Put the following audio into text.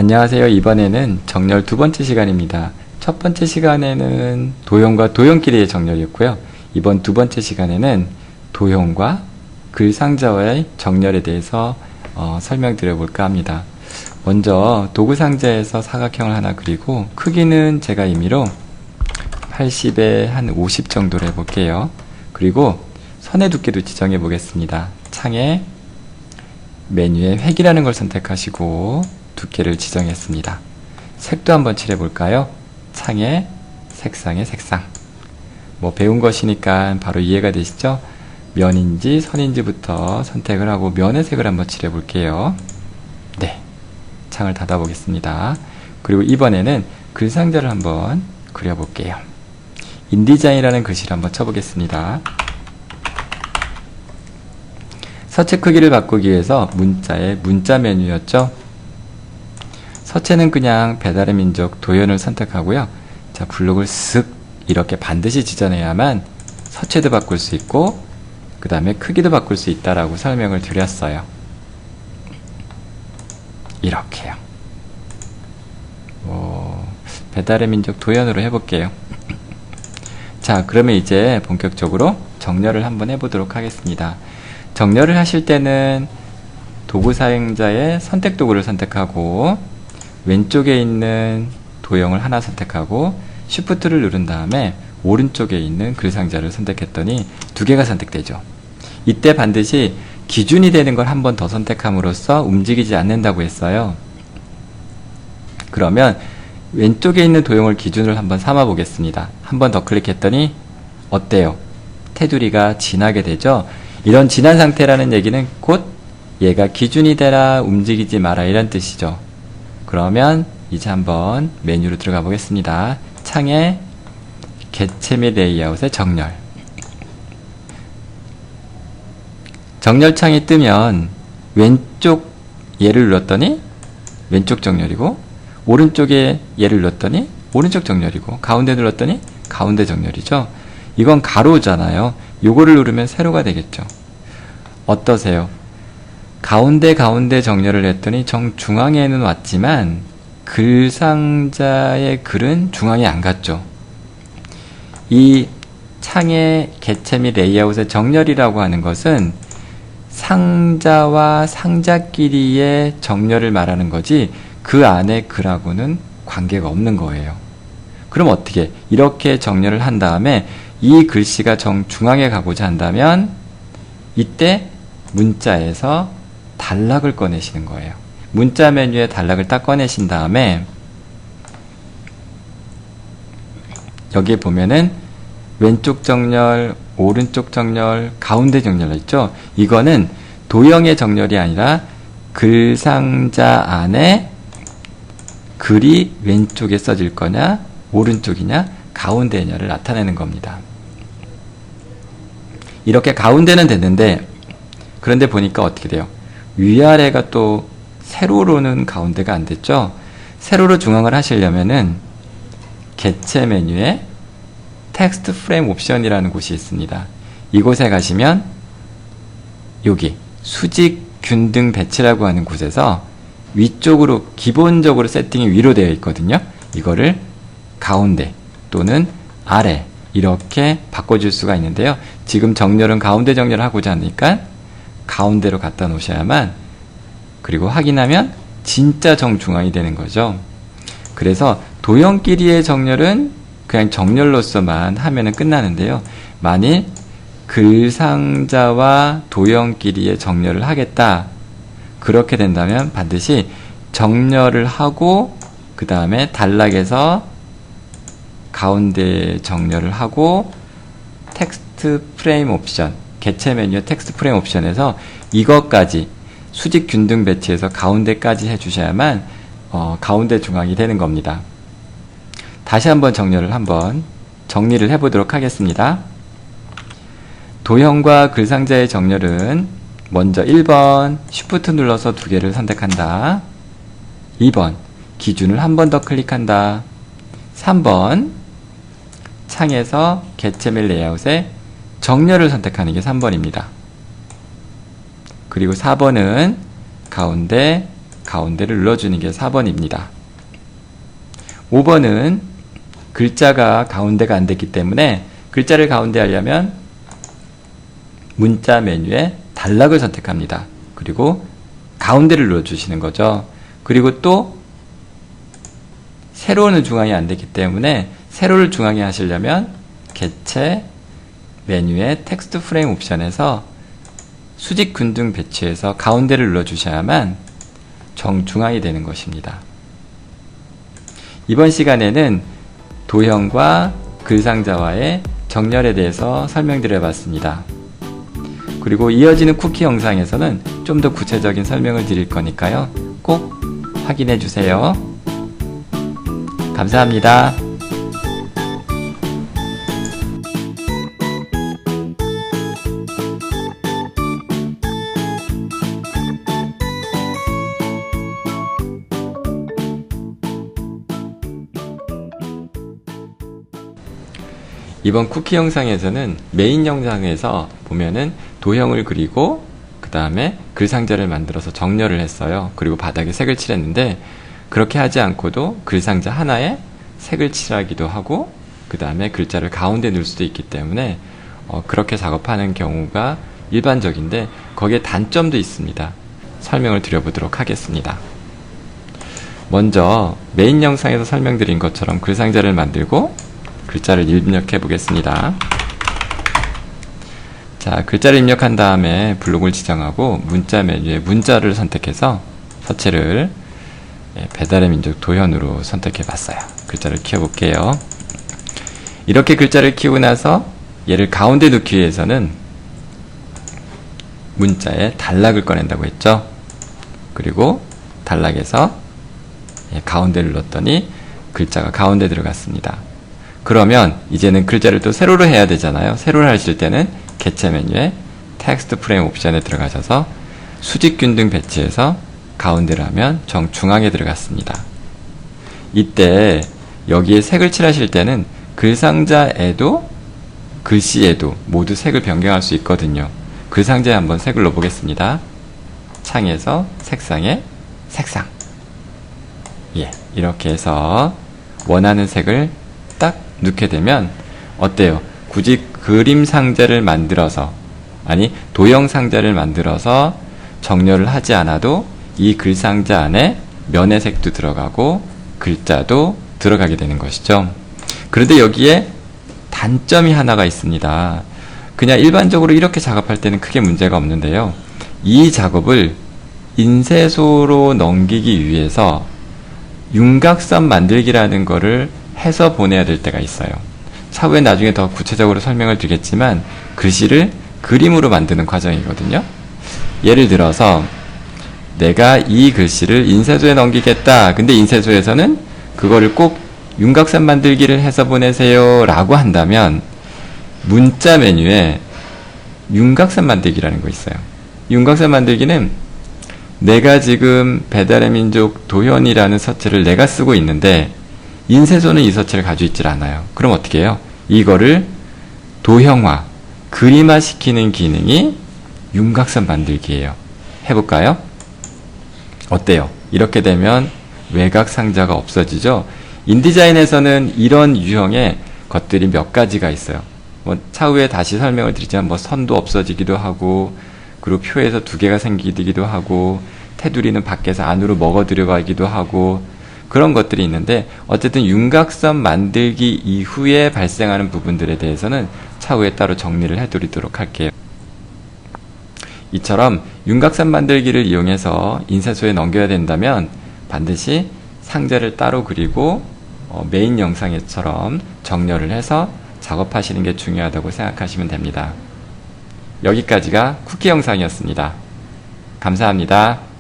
안녕하세요. 이번에는 정렬 두 번째 시간입니다. 첫 번째 시간에는 도형과 도형끼리의 정렬이었고요. 이번 두 번째 시간에는 도형과 글상자와의 정렬에 대해서 설명드려 볼까 합니다. 먼저 도구상자에서 사각형을 하나 그리고 크기는 제가 임의로 80에 한 50 정도로 해볼게요. 그리고 선의 두께도 지정해 보겠습니다. 창에 메뉴에 획이라는 걸 선택하시고 두께를 지정했습니다. 색도 한번 칠해 볼까요? 창에 색상에 색상. 뭐 배운 것이니까 바로 이해가 되시죠? 면인지 선인지부터 선택을 하고 면의 색을 한번 칠해 볼게요. 네, 창을 닫아 보겠습니다. 그리고 이번에는 글상자를 한번 그려 볼게요. 인디자인이라는 글씨를 한번 쳐보겠습니다. 서체 크기를 바꾸기 위해서 문자의 문자 메뉴였죠. 서체는 그냥 배달의 민족 도연을 선택하고요. 자, 블록을 쓱 이렇게 반드시 지정해야만 서체도 바꿀 수 있고 그 다음에 크기도 바꿀 수 있다라고 설명을 드렸어요. 이렇게요. 배달의 민족 도연으로 해볼게요. 자, 그러면 이제 본격적으로 정렬을 한번 해보도록 하겠습니다. 정렬을 하실 때는 도구 사용자의 선택 도구를 선택하고 왼쪽에 있는 도형을 하나 선택하고 Shift를 누른 다음에 오른쪽에 있는 글상자를 선택했더니 두 개가 선택되죠. 이때 반드시 기준이 되는 걸 한 번 더 선택함으로써 움직이지 않는다고 했어요. 그러면 왼쪽에 있는 도형을 기준으로 한번 삼아 보겠습니다. 한 번 더 클릭했더니 어때요? 테두리가 진하게 되죠? 이런 진한 상태라는 얘기는 곧 얘가 기준이 되라, 움직이지 마라 이런 뜻이죠. 그러면 이제 한번 메뉴로 들어가 보겠습니다. 창에 개체 및 레이아웃의 정렬. 정렬창이 뜨면 왼쪽 얘를 눌렀더니 왼쪽 정렬이고 오른쪽에 얘를 눌렀더니 오른쪽 정렬이고 가운데 눌렀더니 가운데 정렬이죠. 이건 가로잖아요. 요거를 누르면 세로가 되겠죠. 어떠세요? 가운데 정렬을 했더니 정중앙에는 왔지만 글상자의 글은 중앙에 안 갔죠. 이 창의 개체 및 레이아웃의 정렬이라고 하는 것은 상자와 상자끼리의 정렬을 말하는 거지 그 안에 글하고는 관계가 없는 거예요. 그럼 어떻게? 이렇게 정렬을 한 다음에 이 글씨가 정중앙에 가고자 한다면 이때 문자에서 단락을 꺼내시는 거예요. 문자 메뉴에 단락을 딱 꺼내신 다음에 여기에 보면은 왼쪽 정렬, 오른쪽 정렬, 가운데 정렬 있죠? 이거는 도형의 정렬이 아니라 글상자 안에 글이 왼쪽에 써질 거냐, 오른쪽이냐, 가운데냐를 나타내는 겁니다. 이렇게 가운데는 됐는데 그런데 보니까 어떻게 돼요? 위아래가 또 세로로는 가운데가 안 됐죠? 세로로 중앙을 하시려면은 개체 메뉴에 텍스트 프레임 옵션이라는 곳이 있습니다. 이곳에 가시면 여기 수직 균등 배치라고 하는 곳에서 위쪽으로 기본적으로 세팅이 위로 되어 있거든요. 이거를 가운데 또는 아래 이렇게 바꿔줄 수가 있는데요. 지금 정렬은 가운데 정렬을 하고자 하니까 가운데로 갖다 놓으셔야만 그리고 확인하면 진짜 정중앙이 되는 거죠. 그래서 도형끼리의 정렬은 그냥 정렬로서만 하면은 끝나는데요. 만일 글상자와 도형끼리의 정렬을 하겠다. 그렇게 된다면 반드시 정렬을 하고 그 다음에 단락에서 가운데 정렬을 하고 텍스트 프레임 옵션 개체 메뉴 텍스트 프레임 옵션에서 이것까지 수직 균등 배치해서 가운데까지 해주셔야만 가운데 중앙이 되는 겁니다. 다시 한번 정리를 해보도록 하겠습니다. 도형과 글상자의 정렬은 먼저 1번 Shift 눌러서 두 개를 선택한다. 2번 기준을 한 번 더 클릭한다. 3번 창에서 개체 및 레이아웃의 정렬을 선택하는 게 3번입니다. 그리고 4번은 가운데 가운데를 눌러주는 게 4번입니다. 5번은 글자가 가운데가 안 됐기 때문에 글자를 가운데 하려면 문자 메뉴에 단락을 선택합니다. 그리고 가운데를 눌러주시는 거죠. 그리고 또 세로는 중앙이 안 됐기 때문에 세로를 중앙에 하시려면 개체 메뉴의 텍스트 프레임 옵션에서 수직 균등 배치해서 가운데를 눌러주셔야만 정중앙이 되는 것입니다. 이번 시간에는 도형과 글상자와의 정렬에 대해서 설명드려봤습니다. 그리고 이어지는 쿠키 영상에서는 좀 더 구체적인 설명을 드릴 거니까요. 꼭 확인해 주세요. 감사합니다. 이번 쿠키 영상에서는 메인 영상에서 보면은 도형을 그리고 그 다음에 글상자를 만들어서 정렬을 했어요. 그리고 바닥에 색을 칠했는데 그렇게 하지 않고도 글상자 하나에 색을 칠하기도 하고 그 다음에 글자를 가운데 넣을 수도 있기 때문에 그렇게 작업하는 경우가 일반적인데 거기에 단점도 있습니다. 설명을 드려보도록 하겠습니다. 먼저 메인 영상에서 설명드린 것처럼 글상자를 만들고 글자를 입력해 보겠습니다. 자, 글자를 입력한 다음에 블록을 지정하고 문자 메뉴에 문자를 선택해서 서체를 배달의 민족 도현으로 선택해 봤어요. 글자를 키워 볼게요. 이렇게 글자를 키우고 나서 얘를 가운데 놓기 위해서는 문자에 단락을 꺼낸다고 했죠. 그리고 단락에서 가운데를 넣었더니 글자가 가운데 들어갔습니다. 그러면 이제는 글자를 또 세로로 해야 되잖아요. 세로를 하실 때는 개체 메뉴에 텍스트 프레임 옵션에 들어가셔서 수직 균등 배치해서 가운데를 하면 정중앙에 들어갔습니다. 이때 여기에 색을 칠하실 때는 글상자에도 글씨에도 모두 색을 변경할 수 있거든요. 글상자에 한번 색을 넣어보겠습니다. 창에서 색상에 색상. 이렇게 해서 원하는 색을 딱 넣게 되면 어때요? 굳이 그림 상자를 만들어서 도형 상자를 만들어서 정렬을 하지 않아도 이 글상자 안에 면의 색도 들어가고 글자도 들어가게 되는 것이죠. 그런데 여기에 단점이 하나가 있습니다. 그냥 일반적으로 이렇게 작업할 때는 크게 문제가 없는데요. 이 작업을 인쇄소로 넘기기 위해서 윤곽선 만들기라는 거를 해서 보내야 될 때가 있어요. 차후에 나중에 더 구체적으로 설명을 드리겠지만 글씨를 그림으로 만드는 과정이거든요. 예를 들어서 내가 이 글씨를 인쇄소에 넘기겠다. 근데 인쇄소에서는 그거를 꼭 윤곽선 만들기를 해서 보내세요 라고 한다면 문자 메뉴에 윤곽선 만들기라는 거 있어요. 윤곽선 만들기는 내가 지금 배달의 민족 도현이라는 서체를 내가 쓰고 있는데 인쇄소는 이 서체를 가지고 있질 않아요. 그럼 어떻게 해요? 이거를 도형화, 그림화 시키는 기능이 윤곽선 만들기예요. 해볼까요? 어때요? 이렇게 되면 외곽 상자가 없어지죠? 인디자인에서는 이런 유형의 것들이 몇 가지가 있어요. 차후에 다시 설명을 드리자면 선도 없어지기도 하고 그리고 표에서 두 개가 생기기도 하고 테두리는 밖에서 안으로 먹어 들어가기도 하고 그런 것들이 있는데 어쨌든 윤곽선 만들기 이후에 발생하는 부분들에 대해서는 차후에 따로 정리를 해드리도록 할게요. 이처럼 윤곽선 만들기를 이용해서 인쇄소에 넘겨야 된다면 반드시 상자를 따로 그리고 메인 영상처럼 정렬을 해서 작업하시는 게 중요하다고 생각하시면 됩니다. 여기까지가 쿠키 영상이었습니다. 감사합니다.